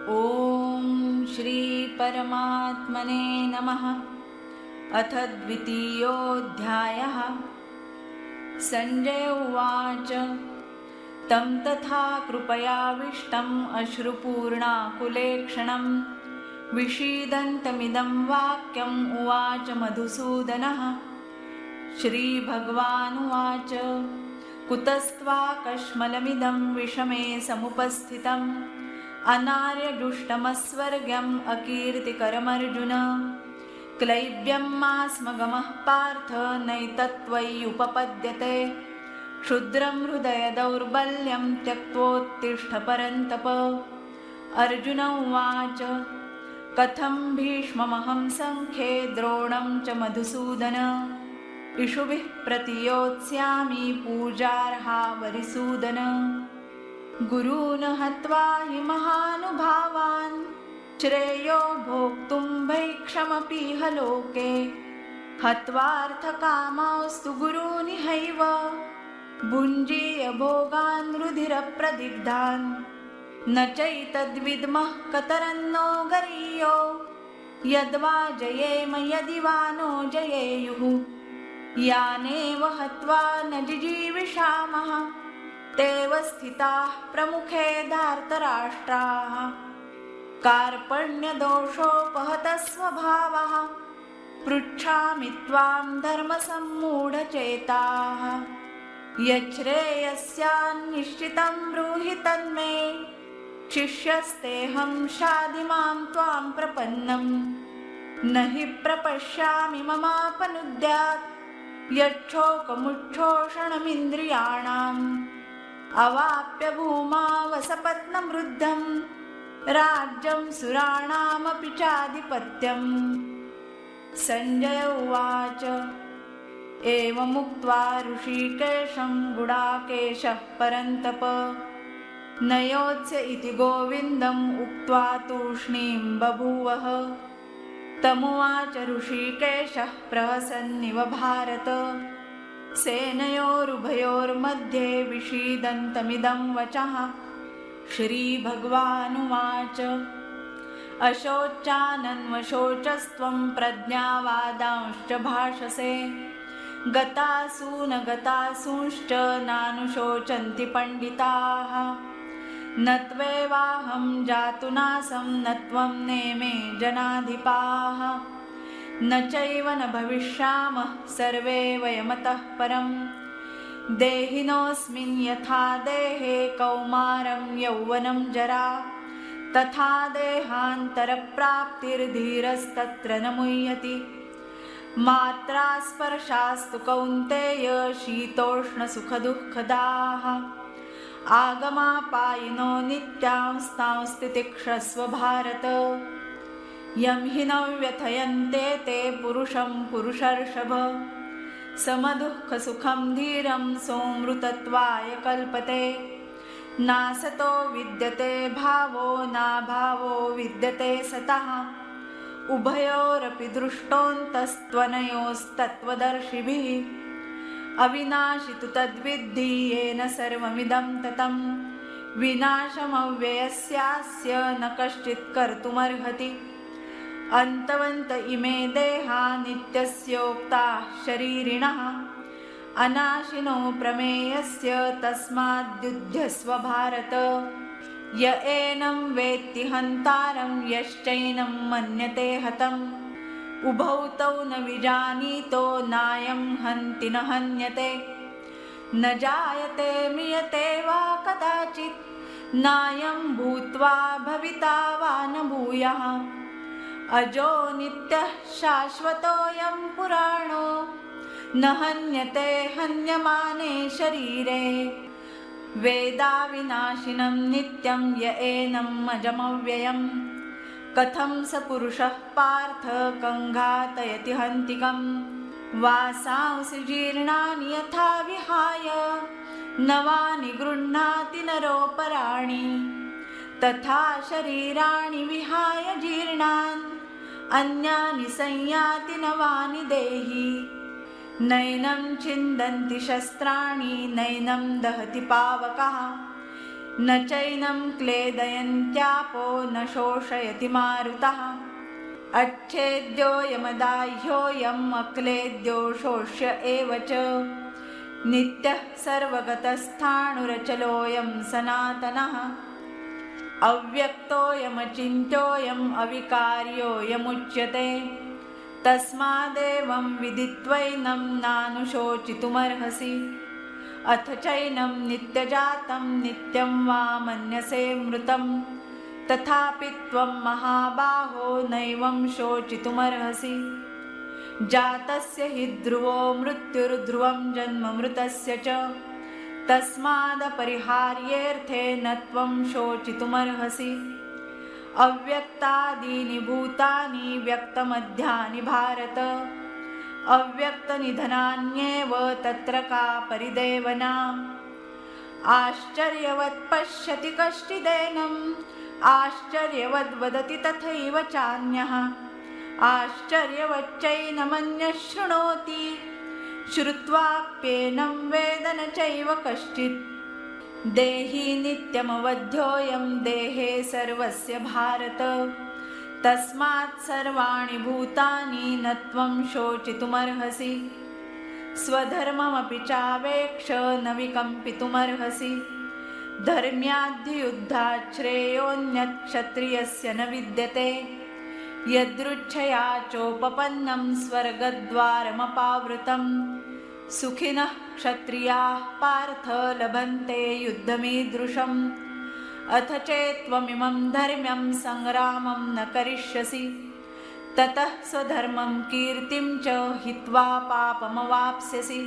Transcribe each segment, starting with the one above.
ॐ श्री परमात्मने नमः। अथ द्वितीयोऽध्यायः। संजय उवाच तं तथा कृपयाविष्टम् अश्रुपूर्णाकुलेक्षणं विषीदन्तमिदं वाक्यम् उवाच मधुसूदनः। श्रीभगवानुवाच कुतस्त्वाकश्मलमिदं विषमे समुपस्थितम् अनार्यजुष्टमस्वर्ग्यम् अकीर्तिकरमर्जुन। क्लैब्यं मास्मगमः पार्थ नैतत्त्वय्युपपद्यते। क्षुद्रं हृदयदौर्बल्यं त्यक्त्वोत्तिष्ठ परन्तप। अर्जुन उवाच कथं भीष्ममहं सङ्ख्ये द्रोणं च मधुसूदन। इषुभिः प्रतियोत्स्यामि पूजार्हा वरिसूदन। गुरून् हत्वा हि महानुभावान् श्रेयो भोक्तुं भैक्षमपीह लोके। हत्वार्थकामास्तु गुरूनिहैव भुञ्जीय भोगान् रुधिरप्रदिग्धान्। न चैतद्विद्मः कतरन्नो गरीयो यद्वा जयेम यदि वा नो जयेयुः। यानेव हत्वा न जिजीविषामः तेव स्थिताः प्रमुखे धार्तराष्ट्राः। कार्पण्यदोषोपहतः स्वभावः पृच्छामि त्वां धर्मसम्मूढचेताः। यच्छ्रेयस्यान्निश्चितं ब्रूहि तन्मे शिष्यस्तेऽहं शाधि मां त्वां प्रपन्नम्। न हि प्रपश्यामि ममापनुद्यात् यच्छोकमुच्छोषणमिन्द्रियाणाम्। अवाप्य भूमावसपत्नमृद्धं राज्यं सुराणामपि चाधिपत्यम्। संजय उवाच एवमुक्त्वा ऋषिकेशं गुडाकेशः परन्तप न योत्स्य इति गोविन्दम् उक्त्वा तूष्णीं बभूवः। तमुवाच ऋषिकेशः प्रहसन्निव भारत। सेनयोरुभयोर्मध्ये विषीदन्तमिदं वचः। श्रीभगवानुवाच अशोचानन्वशोचस्त्वं प्रज्ञावादांश्च भाषसे। गतासु न गतासूंश्च नानुशोचन्ति पण्डिताः। न त्वेवाहं जातु नासं न त्वं नेमे जनाधिपाः। न चैव न भविष्यामः सर्वे वयमतः परम्। देहिनोऽस्मिन् यथा देहे कौमारं यौवनं जरा तथा देहान्तरप्राप्तिर्धीरस्तत्र न मुह्यति। मात्रा स्पर्शास्तु कौन्तेय शीतोष्णसुखदुःखदाः। आगमापायिनो नित्यांस्तांस्ति तितिक्षस्व भारत। यं हि न व्यथयन्ते ते पुरुषं पुरुषर्षभ। समदुःखसुखं धीरं सोऽमृतत्वाय कल्पते। नासतो विद्यते भावो नाभावो विद्यते सतः। उभयोरपि दृष्टोऽन्तस्त्वनयोस्तत्त्वदर्शिभिः। अविनाशि तु तद्विद्धि येन सर्वमिदं ततं। विनाशमव्ययस्यास्य न कश्चित् कर्तुमर्हति। अन्तवन्त इमे देहा नित्यस्योक्ताः शरीरिणः। अनाशिनो प्रमेयस्य तस्माद्युध्यस्व भारत। य एनं वेत्ति हन्तारं यश्चैनं मन्यते हतम्। उभौ तौ न विजानीतो नायं हन्ति न हन्यते। न जायते म्रियते वा कदाचित् नायं भूत्वा भविता वा न भूयः। अजो नित्यः शाश्वतोऽयं पुराणो न हन्यते हन्यमाने शरीरे। वेदाविनाशिनं नित्यं य एनम् अजमव्ययम्। कथं स पुरुषः पार्थ कङ्घातयति हन्तिकम्। वासांसि जीर्णानि यथा विहाय नवानि गृह्णाति नरोपराणि। तथा शरीराणि विहाय जीर्णान् अन्यानि संयाति नवानि देहि। नैनं छिन्दन्ति शस्त्राणि नैनं दहति पावकः। न चैनं क्लेदयन्त्यापो न शोषयति मारुतः अच्छेद्योऽयमदाह्योऽयम् अक्लेद्यो शोष्य एव च नित्यः सर्वगतस्थाणुरचलोऽयं सनातनः अव्यक्तोऽयमचिन्त्योऽयम् अविकार्योऽयमुच्यते तस्मादेवं विदित्वैनं नानुशोचितुमर्हसि अथ चैनं नित्यजातं नित्यं वा मन्यसे मृतं तथापि त्वं महाबाहो नैवं शोचितुमर्हसि जातस्य हि ध्रुवो मृत्युर्ध्रुवं जन्म मृतस्य च तस्मादपरिहार्येऽर्थे न त्वं शोचितुमर्हसि अव्यक्तादीनि भूतानि व्यक्तमध्यानि भारत अव्यक्तनिधनान्येव तत्र का परिदेवना आश्चर्यवत् पश्यति कश्चिदेनम् आश्चर्यवद् वदति तथैव चान्यः आश्चर्यवच्चैनमन्यः शृणोति श्रुत्वाप्येनं वेद न चैव कश्चित् देहि नित्यमवध्योऽयं देहे सर्वस्य भारत तस्मात् सर्वाणि भूतानि न त्वं शोचितुमर्हसि स्वधर्ममपि चावेक्ष न विकम्पितुमर्हसि धर्म्याद्युद्धात् श्रेयोऽन्यत् क्षत्रियस्य न विद्यते यदृच्छया चोपपन्नं स्वर्गद्वारमपावृतं सुखिनः क्षत्रियाः पार्थ लभन्ते युद्धमीदृशम् अथ चेत्त्वमिमं धर्म्यं संग्रामं न करिष्यसि ततः स्वधर्मं कीर्तिं च हित्वा पापमवाप्स्यसि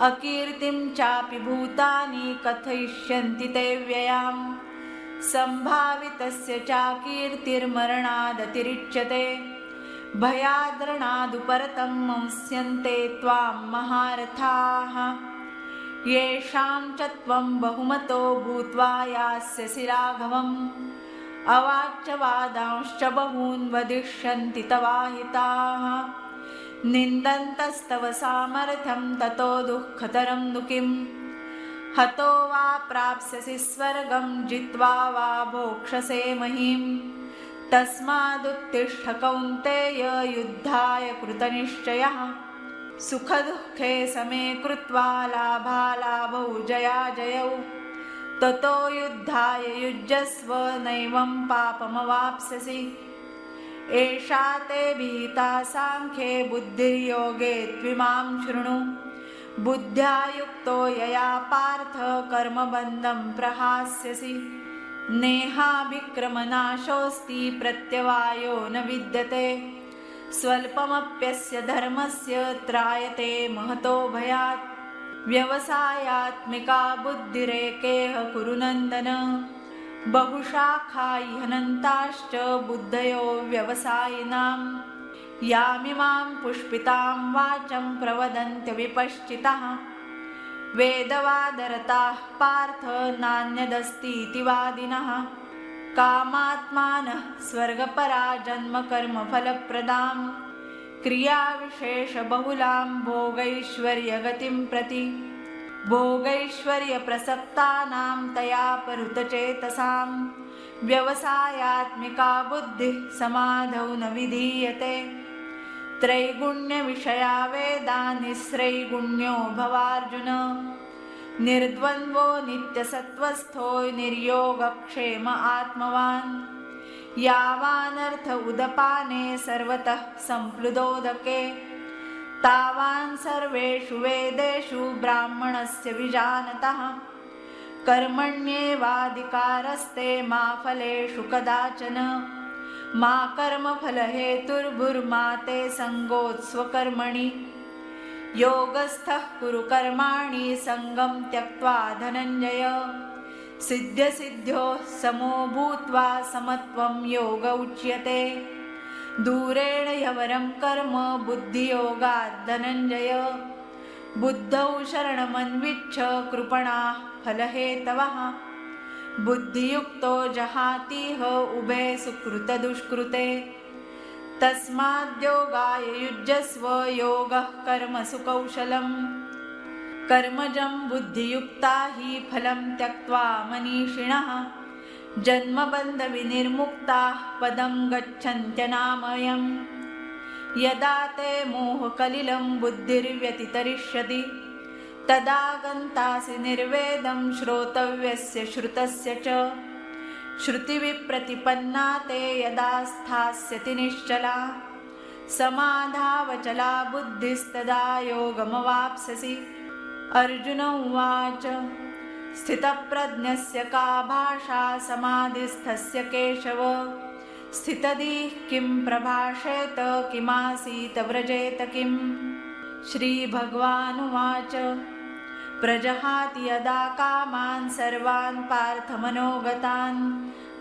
अकीर्तिं चापि भूतानि कथयिष्यन्ति ते व्ययाम् सम्भावितस्य चाकीर्तिर्मरणादतिरिच्यते भयाद्रणादुपरतं मंस्यन्ते त्वां महारथाः येषां च त्वं बहुमतो भूत्वा यास्यसि राघवम् अवाच्य वादांश्च बहून् वदिष्यन्ति तवाहिताः निन्दन्तस्तव सामर्थ्यं ततो दुःखतरं नु किम् हतो वा प्राप्स्यसि स्वर्गं जित्वा वा भोक्ष्यसे महीम् तस्मादुत्तिष्ठ कौन्तेय युद्धाय कृतनिश्चयः सुखदुःखे समे कृत्वा लाभालाभौ जयाजयौ ततो युद्धाय युज्यस्व नैवं पापमवाप्स्यसि एषा ते विहिता सांख्ये बुद्धिर्योगे त्विमां शृणु बुद्ध्या युक्तो यया पार्थ कर्मबन्धं प्रहास्यसि नेहाभिक्रमनाशोऽस्ति प्रत्यवायो न विद्यते स्वल्पमप्यस्य धर्मस्य त्रायते महतो भयात् व्यवसायात्मिका बुद्धिरेकेह कुरु नन्दन बहुशाखा इहनन्ताश्च बुद्धयो व्यवसायिनां यामिमां पुष्पितां वाचं प्रवदन्त्य विपश्चितः वेदवादरताः पार्थ नान्यदस्तीति वादिनः कामात्मानः स्वर्गपरा जन्मकर्मफलप्रदां क्रियाविशेषबहुलां भोगैश्वर्यगतिं प्रति भोगैश्वर्यप्रसक्तानां तया परुतचेतसां व्यवसायात्मिका बुद्धिः समाधौ न विधीयते त्रैगुण्यविषया वेदा निस्त्रैगुण्यो भवार्जुन निर्द्वन्द्वो नित्यसत्त्वस्थो निर्योगक्षेम आत्मवान् यावानर्थ उदपाने सर्वतः सम्प्लुदोदके तावान् सर्वेषु वेदेषु ब्राह्मणस्य विजानतः कर्मण्येवाधिकारस्ते मा फलेषु कदाचन मा कर्मफलहेतुर्भुर्मा ते सङ्गोत्स्वकर्मणि योगस्थः कुरु कर्माणि सङ्गं त्यक्त्वा धनञ्जय सिद्ध्यसिद्ध्योः समो भूत्वा समत्वं योग उच्यते दूरेण ह्यवरं कर्म बुद्धियोगात् धनञ्जय बुद्धौ शरणमन्विच्छ कृपणाः फलहेतवः बुद्धियुक्तो जहातीह उभे सुकृतदुष्कृते तस्माद्योगाय युज्यस्व योगः कर्मसु कौशलम् कर्मजं बुद्धियुक्ता हि फलं त्यक्त्वा मनीषिणः जन्मबन्धविनिर्मुक्ताः पदं गच्छन्त्यनामयम्। यदा ते मोहकलिलं बुद्धिर्व्यतितरिष्यति तदा गन्तासि निर्वेदं श्रोतव्यस्य श्रुतस्य च। श्रुतिविप्रतिपन्ना ते यदा स्थास्यति निश्चला समाधावचला बुद्धिस्तदा योगमवाप्स्यसि। अर्जुन उवाच स्थितप्रज्ञस्य का भाषा समाधिस्थस्य केशव। स्थितधीः किं प्रभाषेत किमासीत व्रजेत किम्। श्रीभगवानुवाच प्रजहाति यदा कामान् सर्वान् पार्थमनोगतान्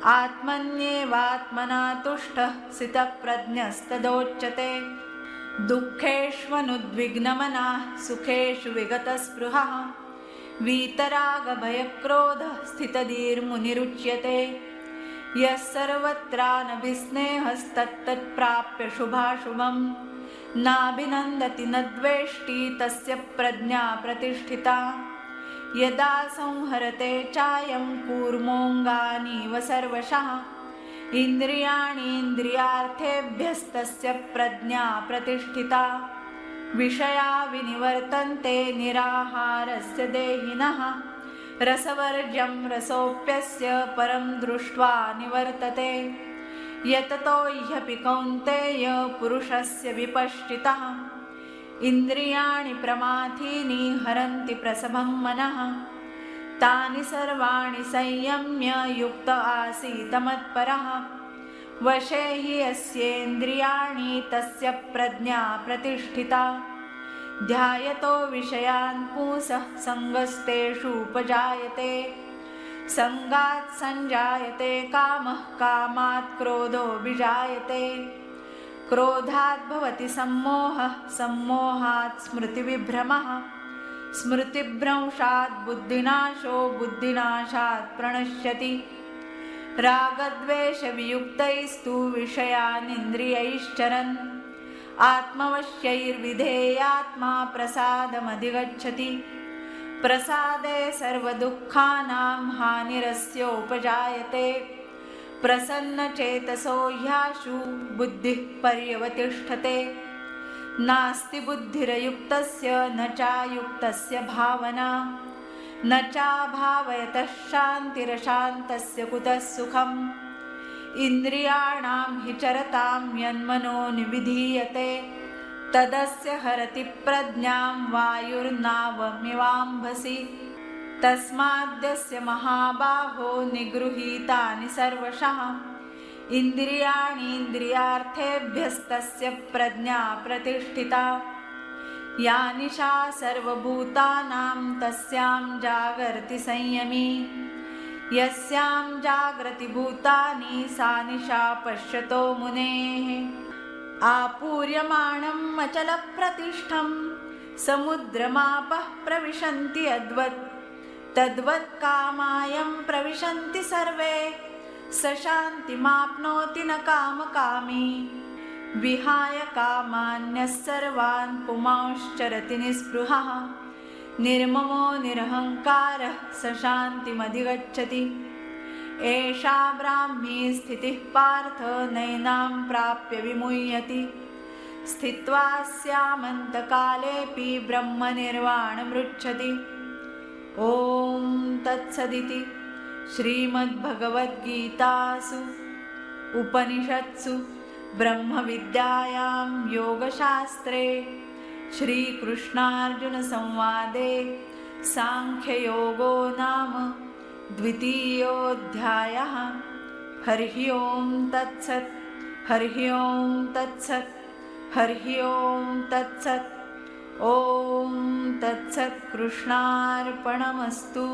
आत्मन्येवात्मना तुष्टः स्थितप्रज्ञस्तदोच्यते। दुःखेष्वनुद्विग्नमनाः सुखेषु विगतस्पृहः वीतरागभयक्रोधः स्थितधीर्मुनिरुच्यते। यः सर्वत्रानभिस्नेहस्तत्तत्प्राप्य शुभाशुभम् नाभिनन्दति न द्वेष्टि तस्य प्रज्ञा प्रतिष्ठिता। यदा संहरते चायं कूर्मोऽङ्गानीव सर्वशः इन्द्रियाणीन्द्रियार्थेभ्यस्तस्य प्रज्ञा प्रतिष्ठिता। विषया विनिवर्तन्ते निराहारस्य देहिनः रसवर्ज्यं रसोऽप्यस्य परं दृष्ट्वा निवर्तते। यततो ह्यपि कौन्तेय पुरुषस्य विपश्चितः इन्द्रियाणि प्रमाथीनि हरन्ति प्रसभं मनः। तानि सर्वाणि संयम्य युक्त आसीत मत्परः वशे हि यस्येन्द्रियाणि तस्य प्रज्ञा प्रतिष्ठिता। ध्यायतो विषयान् पुंसः सङ्गस्तेषूपजायते सङ्गात् सञ्जायते कामः कामात् क्रोधो विजायते क्रोधात् भवति सम्मोहः सम्मोहात् स्मृतिविभ्रमः स्मृतिभ्रंशात् बुद्धिनाशो बुद्धिनाशात् प्रणश्यति। रागद्वेषवियुक्तैस्तु विषयानिन्द्रियैश्चरन् आत्मवश्यैर्विधेयात्मा प्रसादमधिगच्छति। प्रसादे सर्वदुःखानां हानिरस्योपजायते प्रसन्नचेतसो ह्याशु बुद्धिः पर्यवतिष्ठते। नास्ति बुद्धिरयुक्तस्य न चायुक्तस्य भावना न चाभावयतः शान्तिरशान्तस्य कुतः सुखम्। इन्द्रियाणां हि चरतां यन्मनो निविधीयते तदस्य हरति प्रज्ञां वायुर्नावमिवाम्भसि। तस्माद्यस्य महाबाहो निगृहीतानि सर्वशः इन्द्रियाणीन्द्रियार्थेभ्यस्तस्य प्रज्ञा प्रतिष्ठिता। या निशा सर्वभूतानां तस्यां जागर्ति संयमी यस्यां जाग्रति भूतानि सा निशा पश्यतो मुनेः। आपूर्यमाणम् अचलप्रतिष्ठं समुद्रमापः प्रविशन्ति यद्वत् तद्वत् कामायं प्रविशन्ति सर्वे स शान्तिमाप्नोति न कामकामी। विहाय कामान्यः सर्वान् पुमांश्चरति निःस्पृहः निर्ममो निरहङ्कारः स शान्तिमधिगच्छति। एषा ब्राह्मी स्थितिः पार्थ नैनां प्राप्य विमुह्यति। स्थित्वा स्यामन्तकालेऽपि ब्रह्मनिर्वाणमृच्छति। ॐ तत्सदिति श्रीमद्भगवद्गीतासु उपनिषत्सु ब्रह्मविद्यायां योगशास्त्रे श्रीकृष्णार्जुनसंवादे सांख्ययोगो नाम द्वितीयोऽध्यायः। हरिः ओं तत्सत् हरिः ओं तत्सत् हरिः ओं तत्सत्। ॐ तत्सत् कृष्णार्पणमस्तु।